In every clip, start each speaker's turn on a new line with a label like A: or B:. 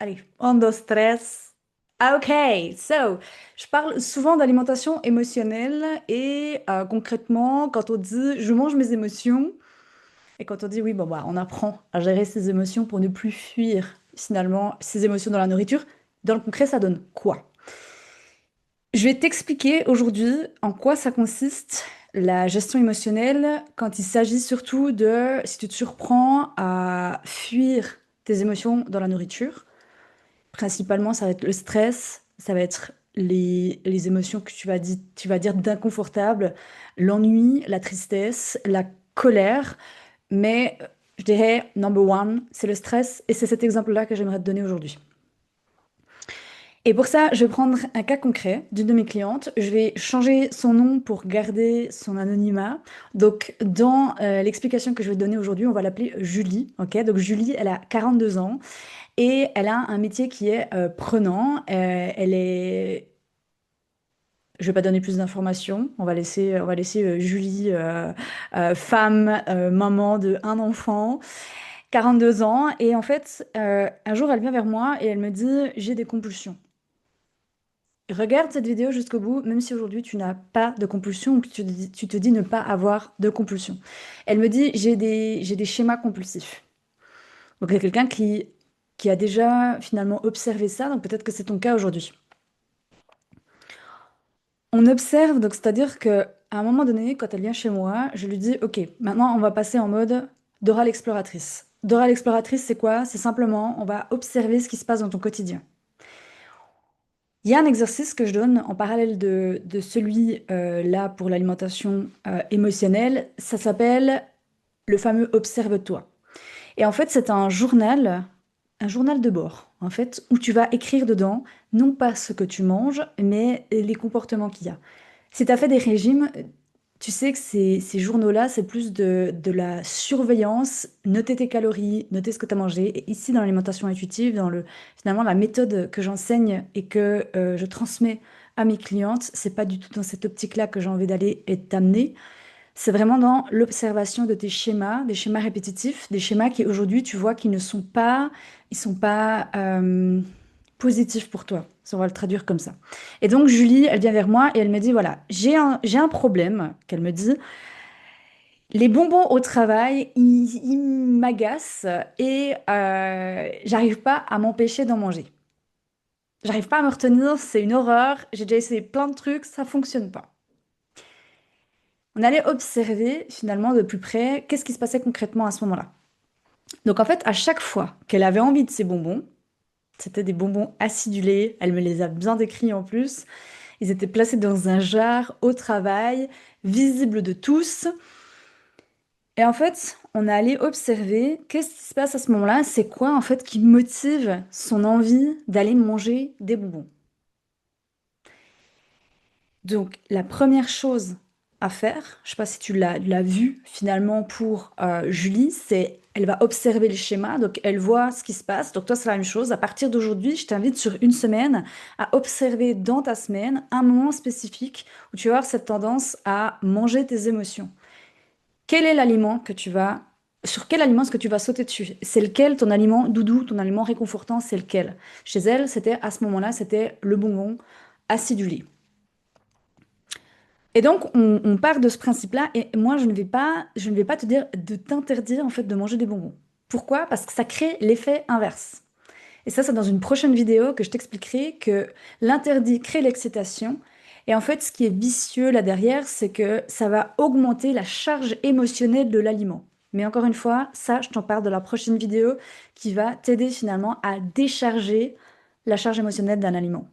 A: Allez, on dos, tres. Ok, so, je parle souvent d'alimentation émotionnelle et concrètement, quand on dit je mange mes émotions et quand on dit oui, bon, bah, on apprend à gérer ses émotions pour ne plus fuir finalement ses émotions dans la nourriture, dans le concret, ça donne quoi? Je vais t'expliquer aujourd'hui en quoi ça consiste la gestion émotionnelle quand il s'agit surtout de si tu te surprends à fuir tes émotions dans la nourriture. Principalement, ça va être le stress, ça va être les émotions que tu vas dire d'inconfortable, l'ennui, la tristesse, la colère. Mais je dirais, number one, c'est le stress et c'est cet exemple-là que j'aimerais te donner aujourd'hui. Et pour ça, je vais prendre un cas concret d'une de mes clientes. Je vais changer son nom pour garder son anonymat. Donc, dans l'explication que je vais te donner aujourd'hui, on va l'appeler Julie. Ok? Donc, Julie, elle a 42 ans. Et elle a un métier qui est prenant. Elle est... Je vais pas donner plus d'informations. On va laisser Julie, femme, maman de un enfant, 42 ans. Et en fait, un jour, elle vient vers moi et elle me dit, j'ai des compulsions. Regarde cette vidéo jusqu'au bout, même si aujourd'hui tu n'as pas de compulsion ou que tu te dis ne pas avoir de compulsion. Elle me dit, j'ai des schémas compulsifs. Donc, il y a quelqu'un qui a déjà finalement observé ça, donc peut-être que c'est ton cas aujourd'hui. On observe, donc c'est-à-dire que à un moment donné, quand elle vient chez moi, je lui dis, OK, maintenant on va passer en mode Dora l'exploratrice. Dora l'exploratrice, c'est quoi? C'est simplement, on va observer ce qui se passe dans ton quotidien. Il y a un exercice que je donne en parallèle de celui là pour l'alimentation émotionnelle. Ça s'appelle le fameux Observe-toi. Et en fait, c'est un journal de bord, en fait, où tu vas écrire dedans, non pas ce que tu manges, mais les comportements qu'il y a. Si tu as fait des régimes, tu sais que ces journaux-là, c'est plus de la surveillance, noter tes calories, noter ce que tu as mangé. Et ici, dans l'alimentation intuitive, finalement, la méthode que j'enseigne et que je transmets à mes clientes, c'est pas du tout dans cette optique-là que j'ai envie d'aller et de t'amener. C'est vraiment dans l'observation de tes schémas, des schémas répétitifs, des schémas qui aujourd'hui tu vois qui ne sont pas, ils sont pas positifs pour toi. Ça, on va le traduire comme ça. Et donc Julie, elle vient vers moi et elle me dit voilà, j'ai un problème. Qu'elle me dit, les bonbons au travail, ils m'agacent et j'arrive pas à m'empêcher d'en manger. J'arrive pas à me retenir, c'est une horreur. J'ai déjà essayé plein de trucs, ça fonctionne pas. On allait observer finalement de plus près qu'est-ce qui se passait concrètement à ce moment-là. Donc en fait, à chaque fois qu'elle avait envie de ces bonbons, c'était des bonbons acidulés, elle me les a bien décrits en plus, ils étaient placés dans un jar au travail, visible de tous. Et en fait, on est allé observer qu'est-ce qui se passe à ce moment-là, c'est quoi en fait qui motive son envie d'aller manger des bonbons. Donc, la première chose à faire, je sais pas si tu l'as vu finalement pour Julie, c'est elle va observer le schéma, donc elle voit ce qui se passe. Donc toi, c'est la même chose. À partir d'aujourd'hui, je t'invite sur une semaine à observer dans ta semaine un moment spécifique où tu vas avoir cette tendance à manger tes émotions. Quel est l'aliment que tu vas... Sur quel aliment est-ce que tu vas sauter dessus? C'est lequel ton aliment doudou, ton aliment réconfortant, c'est lequel? Chez elle, c'était à ce moment-là, c'était le bonbon acidulé. Et donc, on part de ce principe-là, et moi, je ne vais pas te dire de t'interdire en fait de manger des bonbons. Pourquoi? Parce que ça crée l'effet inverse. Et ça, c'est dans une prochaine vidéo que je t'expliquerai que l'interdit crée l'excitation. Et en fait, ce qui est vicieux là derrière, c'est que ça va augmenter la charge émotionnelle de l'aliment. Mais encore une fois, ça, je t'en parle de la prochaine vidéo qui va t'aider finalement à décharger la charge émotionnelle d'un aliment.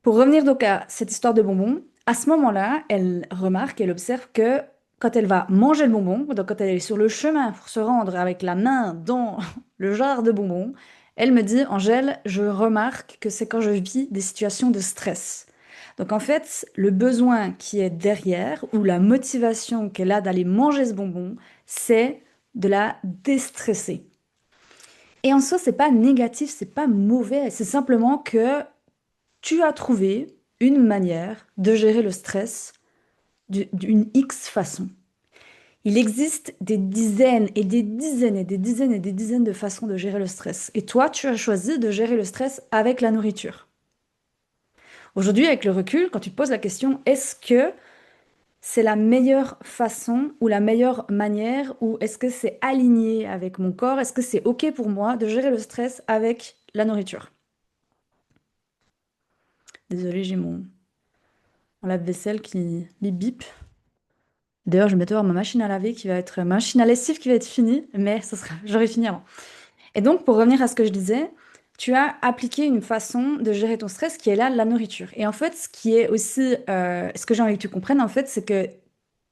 A: Pour revenir donc à cette histoire de bonbons, à ce moment-là, elle remarque, elle observe que quand elle va manger le bonbon, donc quand elle est sur le chemin pour se rendre avec la main dans le jar de bonbons, elle me dit, Angèle, je remarque que c'est quand je vis des situations de stress. Donc en fait, le besoin qui est derrière ou la motivation qu'elle a d'aller manger ce bonbon, c'est de la déstresser. Et en soi, c'est pas négatif, c'est pas mauvais, c'est simplement que tu as trouvé une manière de gérer le stress d'une X façon. Il existe des dizaines et des dizaines et des dizaines et des dizaines de façons de gérer le stress. Et toi, tu as choisi de gérer le stress avec la nourriture. Aujourd'hui, avec le recul, quand tu te poses la question, est-ce que c'est la meilleure façon ou la meilleure manière ou est-ce que c'est aligné avec mon corps? Est-ce que c'est OK pour moi de gérer le stress avec la nourriture? Désolée, j'ai mon lave-vaisselle qui bip bip. D'ailleurs, je vais bientôt avoir ma machine à laver qui va être, ma machine à lessive qui va être finie, mais j'aurai fini avant. Et donc, pour revenir à ce que je disais, tu as appliqué une façon de gérer ton stress qui est là, la nourriture. Et en fait, ce qui est aussi, ce que j'ai envie que tu comprennes, en fait, c'est que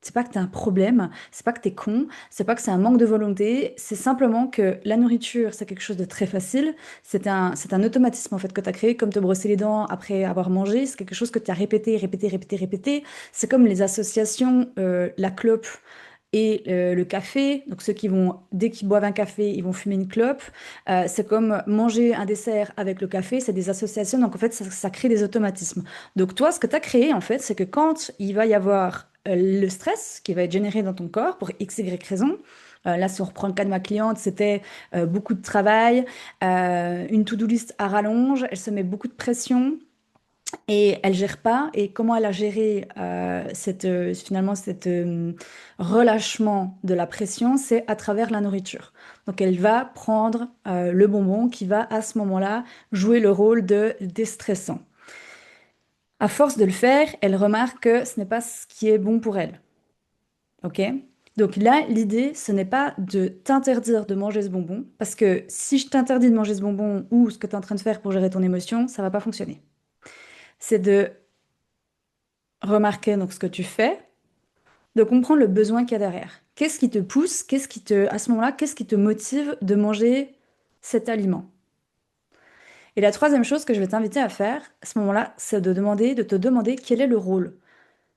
A: c'est pas que tu as un problème, c'est pas que tu es con, c'est pas que c'est un manque de volonté, c'est simplement que la nourriture, c'est quelque chose de très facile. C'est un automatisme, en fait, que tu as créé, comme te brosser les dents après avoir mangé. C'est quelque chose que tu as répété, répété, répété, répété. C'est comme les associations, la clope et le café. Donc ceux qui vont, dès qu'ils boivent un café, ils vont fumer une clope. C'est comme manger un dessert avec le café, c'est des associations. Donc en fait, ça crée des automatismes. Donc toi, ce que tu as créé, en fait, c'est que quand il va y avoir le stress qui va être généré dans ton corps pour x, y raison, là, si on reprend le cas de ma cliente, c'était beaucoup de travail, une to-do list à rallonge, elle se met beaucoup de pression. Et elle gère pas. Et comment elle a géré finalement cet relâchement de la pression, c'est à travers la nourriture. Donc elle va prendre le bonbon qui va à ce moment-là jouer le rôle de déstressant. À force de le faire, elle remarque que ce n'est pas ce qui est bon pour elle. Ok? Donc là, l'idée, ce n'est pas de t'interdire de manger ce bonbon, parce que si je t'interdis de manger ce bonbon ou ce que tu es en train de faire pour gérer ton émotion, ça va pas fonctionner. C'est de remarquer donc ce que tu fais, de comprendre le besoin qu'il y a derrière. Qu'est-ce qui te pousse, à ce moment-là, qu'est-ce qui te motive de manger cet aliment? Et la troisième chose que je vais t'inviter à faire, à ce moment-là, c'est de te demander quel est le rôle.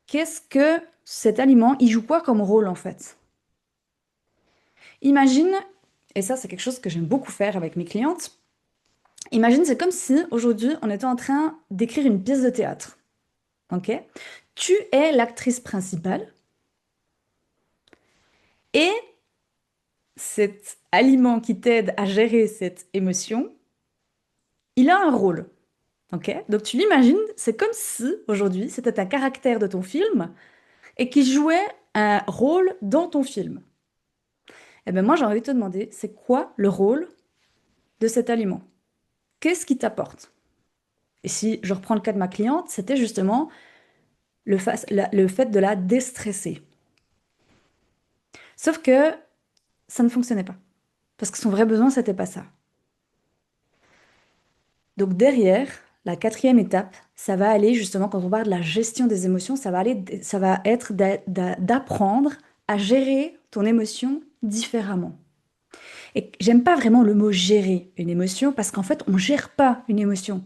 A: Qu'est-ce que cet aliment, il joue quoi comme rôle en fait? Imagine, et ça c'est quelque chose que j'aime beaucoup faire avec mes clientes, imagine c'est comme si aujourd'hui on était en train d'écrire une pièce de théâtre. Ok? Tu es l'actrice principale et cet aliment qui t'aide à gérer cette émotion, il a un rôle. Ok? Donc tu l'imagines, c'est comme si aujourd'hui c'était un caractère de ton film et qui jouait un rôle dans ton film. Eh bien moi j'ai envie de te demander, c'est quoi le rôle de cet aliment? Qu'est-ce qui t'apporte? Et si je reprends le cas de ma cliente, c'était justement le fait de la déstresser. Sauf que ça ne fonctionnait pas. Parce que son vrai besoin, c'était pas ça. Donc derrière, la quatrième étape, ça va aller justement quand on parle de la gestion des émotions, ça va être d'apprendre à gérer ton émotion différemment. Et j'aime pas vraiment le mot gérer une émotion parce qu'en fait, on gère pas une émotion.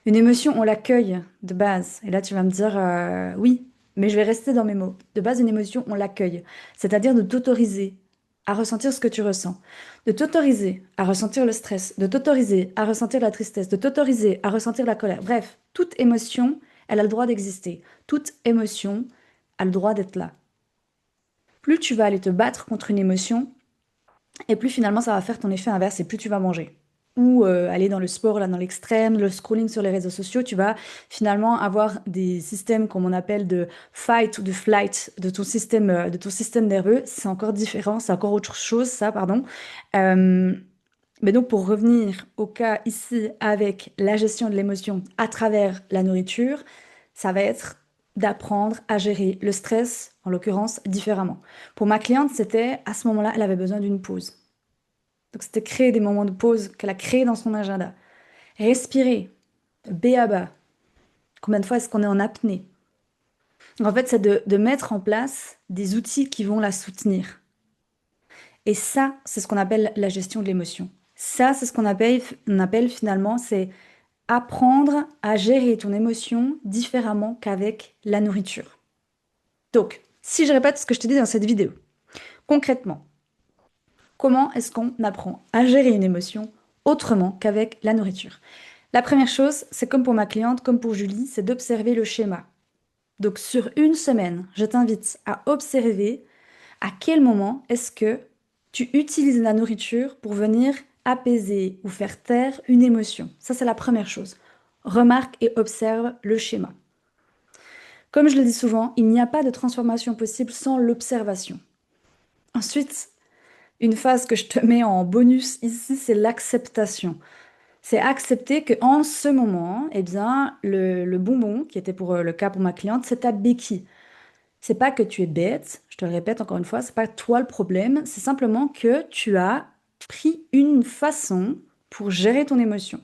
A: Une émotion, on l'accueille de base. Et là, tu vas me dire, oui, mais je vais rester dans mes mots. De base, une émotion, on l'accueille. C'est-à-dire de t'autoriser à ressentir ce que tu ressens. De t'autoriser à ressentir le stress. De t'autoriser à ressentir la tristesse. De t'autoriser à ressentir la colère. Bref, toute émotion, elle a le droit d'exister. Toute émotion a le droit d'être là. Plus tu vas aller te battre contre une émotion, et plus finalement ça va faire ton effet inverse, et plus tu vas manger. Ou aller dans le sport, là, dans l'extrême, le scrolling sur les réseaux sociaux, tu vas finalement avoir des systèmes, comme on appelle, de fight ou de flight de ton système nerveux. C'est encore différent, c'est encore autre chose, ça, pardon. Euh, mais donc, pour revenir au cas ici avec la gestion de l'émotion à travers la nourriture, ça va être d'apprendre à gérer le stress, en l'occurrence, différemment. Pour ma cliente, c'était à ce moment-là, elle avait besoin d'une pause. Donc, c'était créer des moments de pause qu'elle a créés dans son agenda. Respirer, B.A.B.A. Combien de fois est-ce qu'on est en apnée? Donc, en fait, c'est de mettre en place des outils qui vont la soutenir. Et ça, c'est ce qu'on appelle la gestion de l'émotion. Ça, c'est ce on appelle finalement, c'est apprendre à gérer ton émotion différemment qu'avec la nourriture. Donc, si je répète ce que je te dis dans cette vidéo, concrètement, comment est-ce qu'on apprend à gérer une émotion autrement qu'avec la nourriture? La première chose, c'est comme pour ma cliente, comme pour Julie, c'est d'observer le schéma. Donc sur une semaine, je t'invite à observer, À quel moment est-ce que tu utilises la nourriture pour venir apaiser ou faire taire une émotion? Ça, c'est la première chose. Remarque et observe le schéma. Comme je le dis souvent, il n'y a pas de transformation possible sans l'observation. Ensuite, une phase que je te mets en bonus ici, c'est l'acceptation. C'est accepter que en ce moment, eh bien, le bonbon, qui était pour le cas pour ma cliente, c'est ta béquille. C'est pas que tu es bête, je te le répète encore une fois, c'est pas toi le problème, c'est simplement que tu as pris une façon pour gérer ton émotion.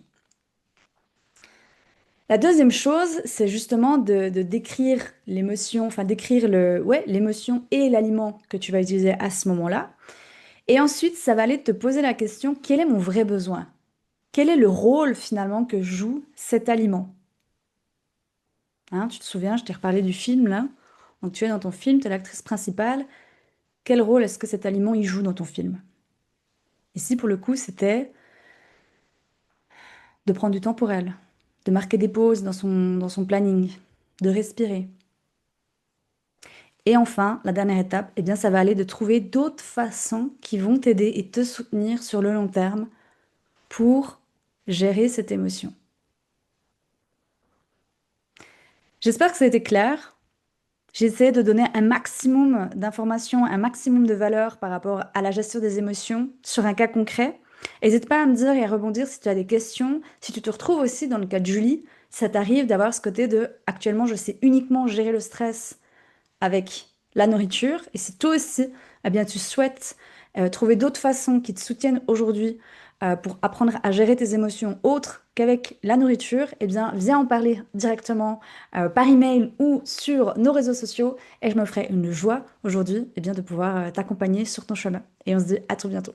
A: La deuxième chose, c'est justement de décrire l'émotion, enfin décrire ouais, l'émotion et l'aliment que tu vas utiliser à ce moment-là. Et ensuite, ça va aller te poser la question, quel est mon vrai besoin? Quel est le rôle finalement que joue cet aliment? Hein, tu te souviens, je t'ai reparlé du film là. Donc tu es dans ton film, tu es l'actrice principale. Quel rôle est-ce que cet aliment il joue dans ton film? Ici, pour le coup, c'était de prendre du temps pour elle, de marquer des pauses dans son planning, de respirer. Et enfin, la dernière étape, eh bien, ça va aller de trouver d'autres façons qui vont t'aider et te soutenir sur le long terme pour gérer cette émotion. J'espère que ça a été clair. J'essaie de donner un maximum d'informations, un maximum de valeur par rapport à la gestion des émotions sur un cas concret. N'hésite pas à me dire et à rebondir si tu as des questions. Si tu te retrouves aussi dans le cas de Julie, ça t'arrive d'avoir ce côté de actuellement je sais uniquement gérer le stress avec la nourriture. Et si toi aussi, eh bien, tu souhaites trouver d'autres façons qui te soutiennent aujourd'hui pour apprendre à gérer tes émotions autres qu'avec la nourriture, eh bien, viens en parler directement par email ou sur nos réseaux sociaux et je me ferai une joie aujourd'hui eh bien, de pouvoir t'accompagner sur ton chemin. Et on se dit à tout bientôt.